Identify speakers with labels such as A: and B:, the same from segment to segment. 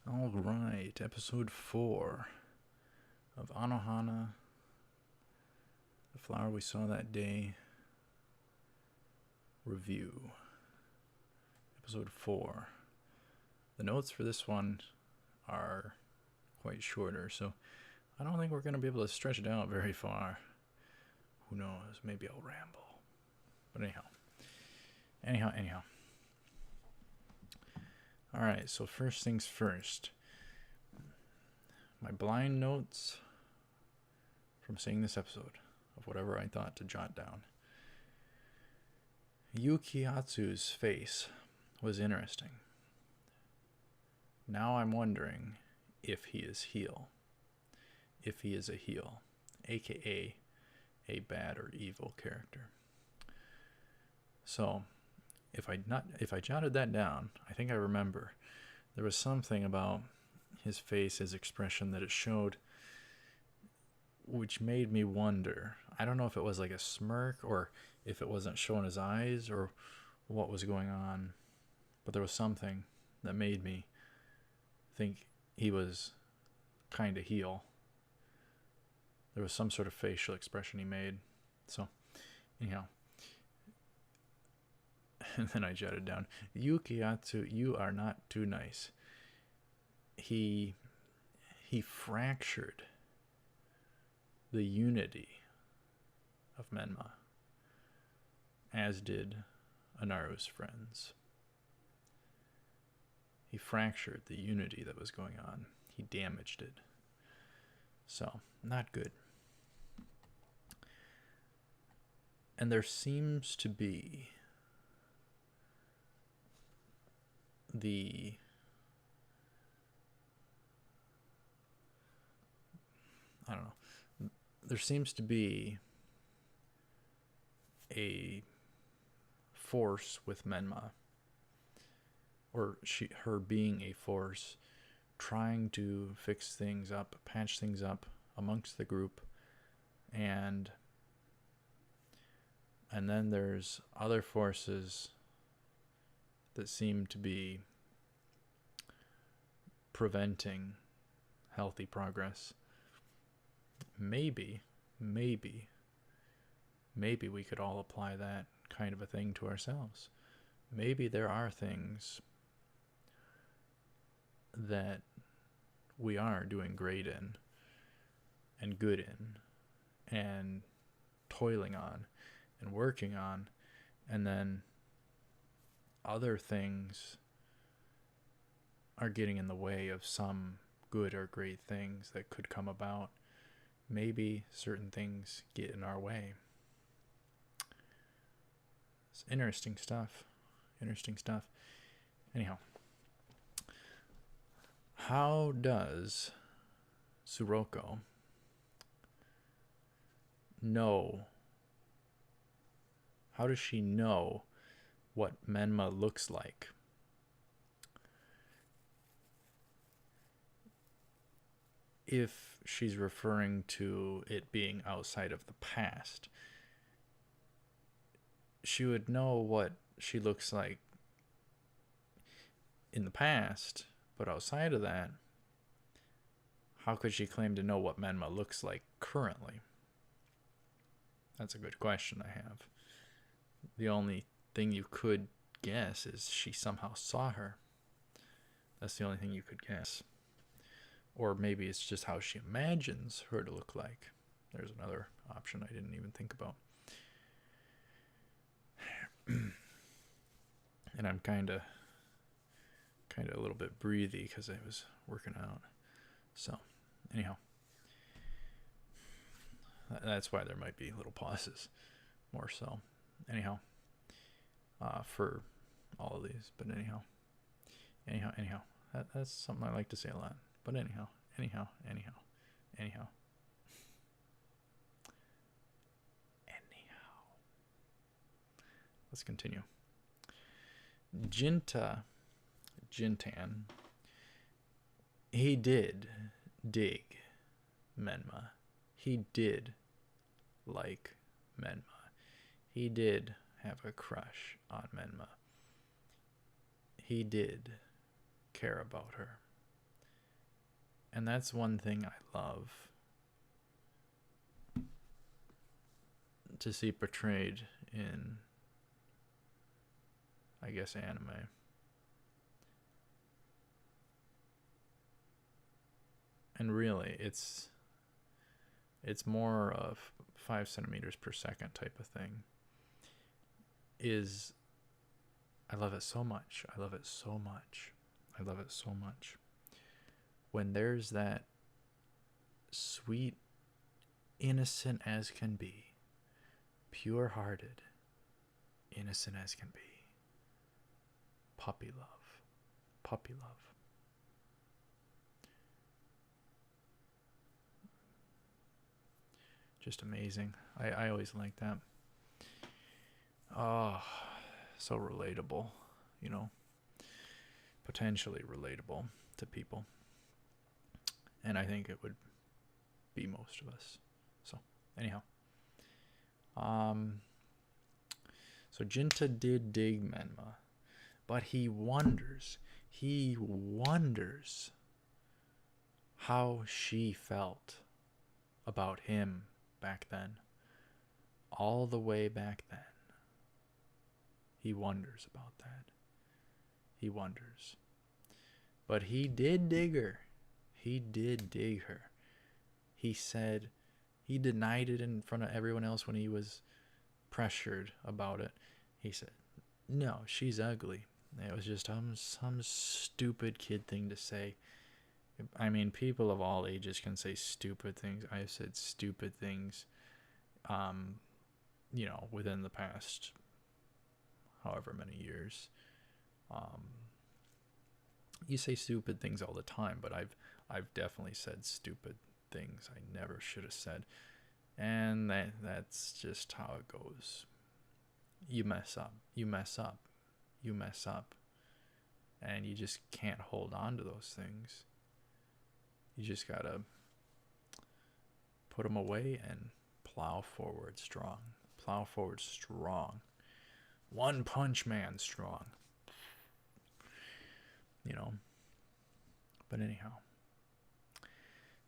A: All right, episode 4 of AnoHana, the flower we saw that day review. Episode 4. The notes for this one are quite shorter, so I don't think we're going to be able to stretch it out very far. Who knows? Maybe I'll ramble. But anyhow. Alright, so first things first. My blind notes from seeing this episode of whatever I thought to jot down. Yukiatsu's face was interesting. Now I'm wondering if he is heel. If he is a heel, aka a bad or evil character. So, if I jotted that down, I think I remember there was something about his face, his expression that it showed, which made me wonder. I don't know if it was like a smirk or if it wasn't showing his eyes or what was going on, but there was something that made me think he was kind of heel. There was some sort of facial expression he made. So, anyhow. And then I jotted down, Yukiatsu, you are not too nice. He fractured the unity of Menma, as did Anaru's friends. He fractured the unity that was going on. He damaged it. So, not good. And there seems to be there seems to be a force with Menma, or her being a force, trying to fix things up, patch things up amongst the group, and then there's other forces that seem to be preventing healthy progress. Maybe we could all apply that kind of a thing to ourselves. Maybe there are things that we are doing great in and good in and toiling on and working on, and then other things are getting in the way of some good or great things that could come about. Maybe certain things get in our way. It's interesting stuff. Anyhow, how does Tsuroko know? How does she know what Menma looks like? If she's referring to it being outside of the past, she would know what she looks like in the past, but outside of that, how could she claim to know what Menma looks like currently? That's a good question I have. The only thing you could guess is she somehow saw her. That's the only thing you could guess. Or maybe it's just how she imagines her to look like. There's another option I didn't even think about. And I'm kind of a little bit breathy because I was working out. So, anyhow. That's why there might be little pauses. More so. Anyhow. For all of these. But anyhow. That's something I like to say a lot. But anyhow. Let's continue. Jintan, he did dig Menma. He did like Menma. He did have a crush on Menma. He did care about her. And that's one thing I love to see portrayed in, I guess, anime. And really, it's more of 5 centimeters per second type of thing. I love it so much. I love it so much. I love it so much. When there's that sweet, innocent as can be, pure-hearted, innocent as can be, puppy love. Puppy love. Just amazing. I always like that. Oh, so relatable, you know, potentially relatable to people. And I think it would be most of us. So, anyhow. So Jinta did dig Menma, but he wonders how she felt about him back then. All the way back then. He wonders about that. He wonders. But he did dig her. He did dig her. He said, he denied it in front of everyone else when he was pressured about it. He said, no, she's ugly. It was just some stupid kid thing to say. I mean, people of all ages can say stupid things. I have said stupid things, you know, within the past however many years. You say stupid things all the time, but I've definitely said stupid things I never should have said. And that's just how it goes. You mess up. And you just can't hold on to those things. You just gotta put them away and plow forward strong. Plow forward strong. One Punch Man strong. You know. But anyhow.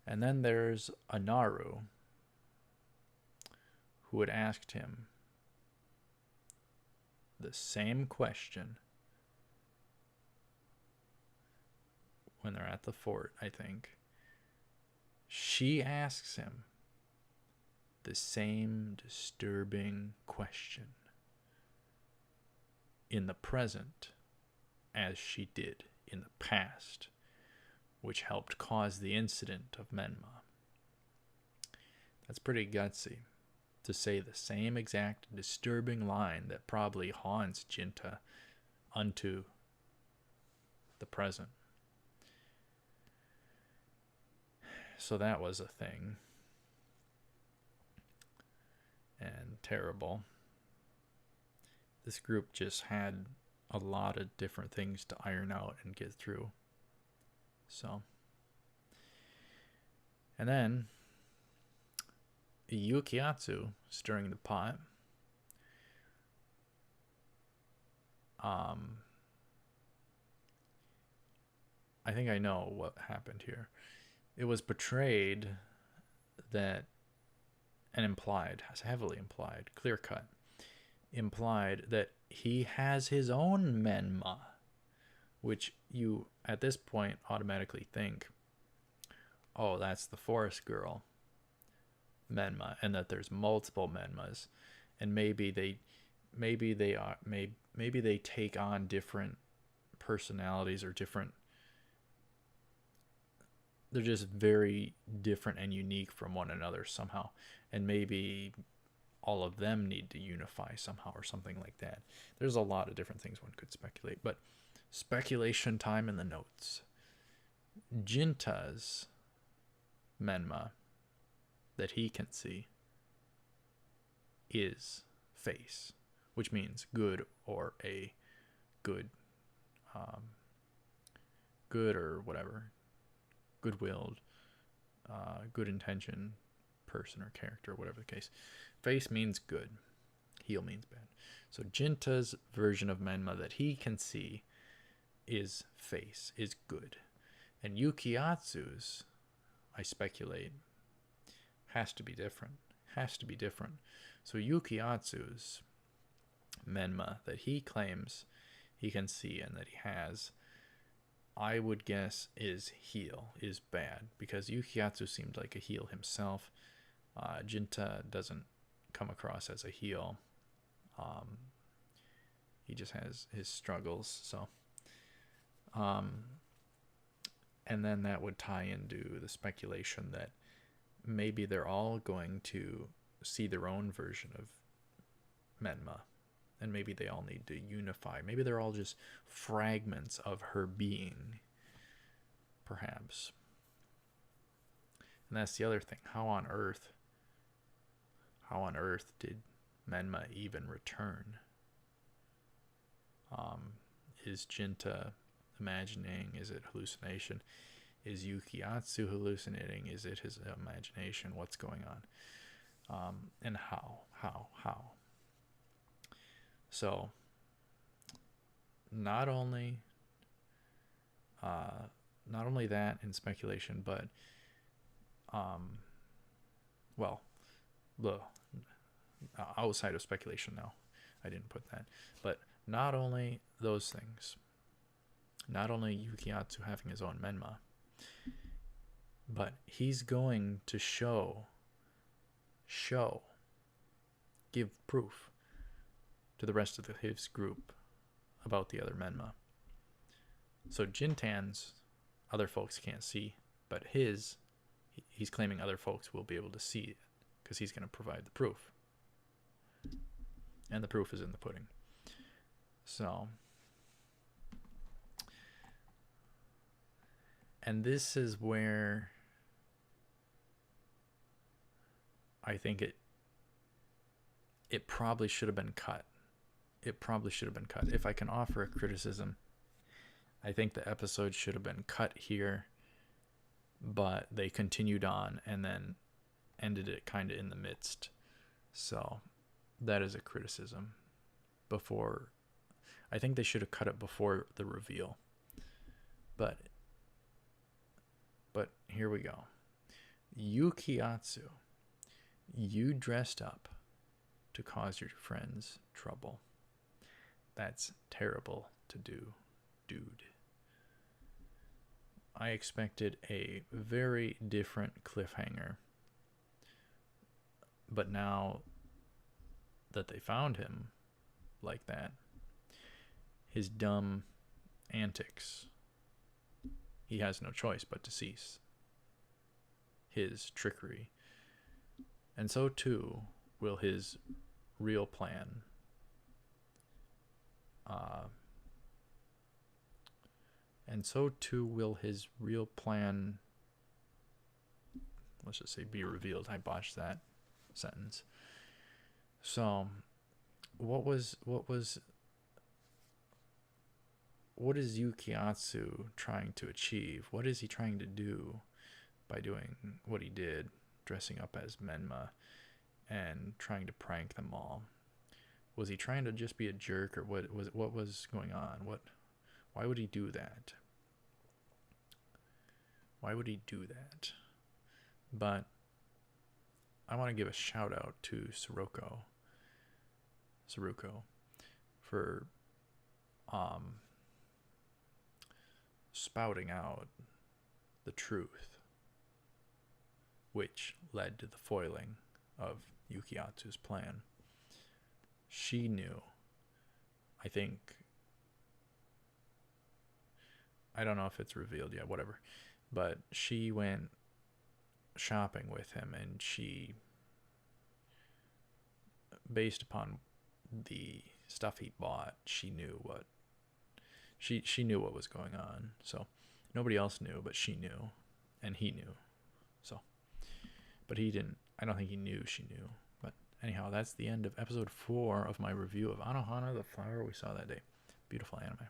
A: And then there's Anaru, who had asked him the same question when they're at the fort, I think. She asks him the same disturbing question in the present as she did in the past, which helped cause the incident of Menma. That's pretty gutsy, to say the same exact disturbing line that probably haunts Jinta unto the present. So that was a thing. And terrible. This group just had a lot of different things to iron out and get through. So. And then Yukiatsu stirring the pot. I think I know what happened here. It was portrayed that, and implied, heavily implied, clear cut, implied that he has his own Menma, which you at this point automatically think, oh, that's the forest girl Menma, and that there's multiple Menmas, and maybe they take on different personalities or different. They're just very different and unique from one another somehow, and maybe all of them need to unify somehow or something like that. There's a lot of different things one could speculate, but speculation time in the notes. Jinta's Menma that he can see is face, which means good or a good, good or whatever, good-willed, good intention person or character, whatever the case. Face means good, heel means bad. So Jinta's version of Menma that he can see is face, is good. And Yukiatsu's I speculate, has to be different. Has to be different. So Yukiatsu's Menma that he claims he can see and that he has, I would guess is heel, is bad, because Yukiatsu seemed like a heel himself. Jinta doesn't come across as a heel. He just has his struggles. So, and then that would tie into the speculation that maybe they're all going to see their own version of Menma, and maybe they all need to unify. Maybe they're all just fragments of her being, perhaps. And that's the other thing. How on earth did Menma even return? Is Jinta imagining? Is it hallucination? Is Yukiatsu hallucinating? Is it his imagination? What's going on? And how? So, not only that in speculation, but outside of speculation now, I didn't put that, but not only those things, not only Yukiatsu having his own Menma, but he's going to give proof to the rest of his group about the other Menma. So Jintan's other folks can't see, but he's claiming other folks will be able to see it because he's going to provide the proof. And the proof is in the pudding. So, and this is where I think it probably should have been cut. It probably should have been cut. If I can offer a criticism, I think the episode should have been cut here, but they continued on and then ended it kind of in the midst. So that is a criticism. I think they should have cut it before the reveal. But here we go. Yukiatsu, you dressed up to cause your friends trouble. That's terrible to do, dude. I expected a very different cliffhanger. But now that they found him like that, his dumb antics, he has no choice but to cease. His trickery. And so too will his real plan. And so too will his real plan, let's just say, be revealed. I botched that sentence. So, what is Yukiatsu trying to achieve? What is he trying to do by doing what he did, dressing up as Menma and trying to prank them all? Was he trying to just be a jerk, or what was going on? Why would he do that? Why would he do that? But I want to give a shout out to Saruko for spouting out the truth, which led to the foiling of Yukiatsu's plan. She knew. I don't know if it's revealed yet, whatever, but she went shopping with him, and she, based upon the stuff he bought, she knew what was going on. So nobody else knew, but she knew, and he knew. So, but he didn't. I don't think he knew she knew. But anyhow, that's the end of episode 4 of my review of AnoHana, the flower we saw that day. Beautiful anime.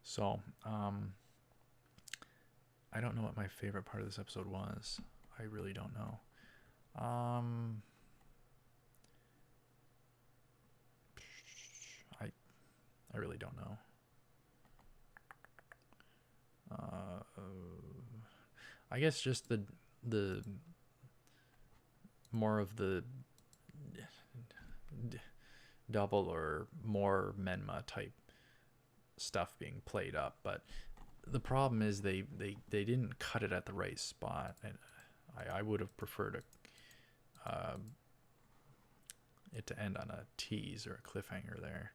A: So, I don't know what my favorite part of this episode was. I really don't know. I really don't know. I guess just the more of the double or more Menma type stuff being played up, but the problem is they didn't cut it at the right spot, and I would have preferred it to end on a tease or a cliffhanger there.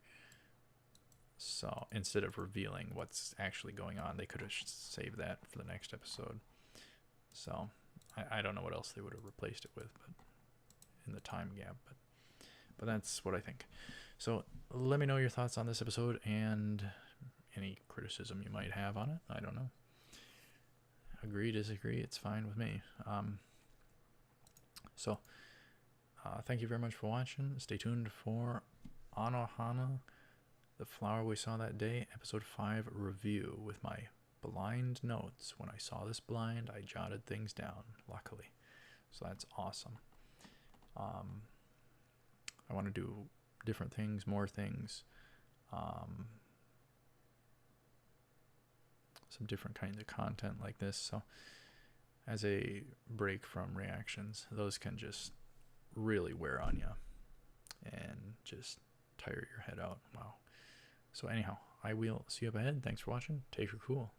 A: So instead of revealing what's actually going on, they could have saved that for the next episode. So I don't know what else they would have replaced it with, but in the time gap, but that's what I think. So let me know your thoughts on this episode and any criticism you might have on it. I don't know. Agree, disagree, it's fine with me. So thank you very much for watching. Stay tuned for AnoHana, The Flower We Saw That Day, episode 5 review with my blind notes. When I saw this blind, I jotted things down, luckily. So that's awesome. I want to do different things, more things, some different kinds of content like this. So as a break from reactions, those can just really wear on you and just tire your head out. Wow. So anyhow, I will see you up ahead. Thanks for watching. Take her cool.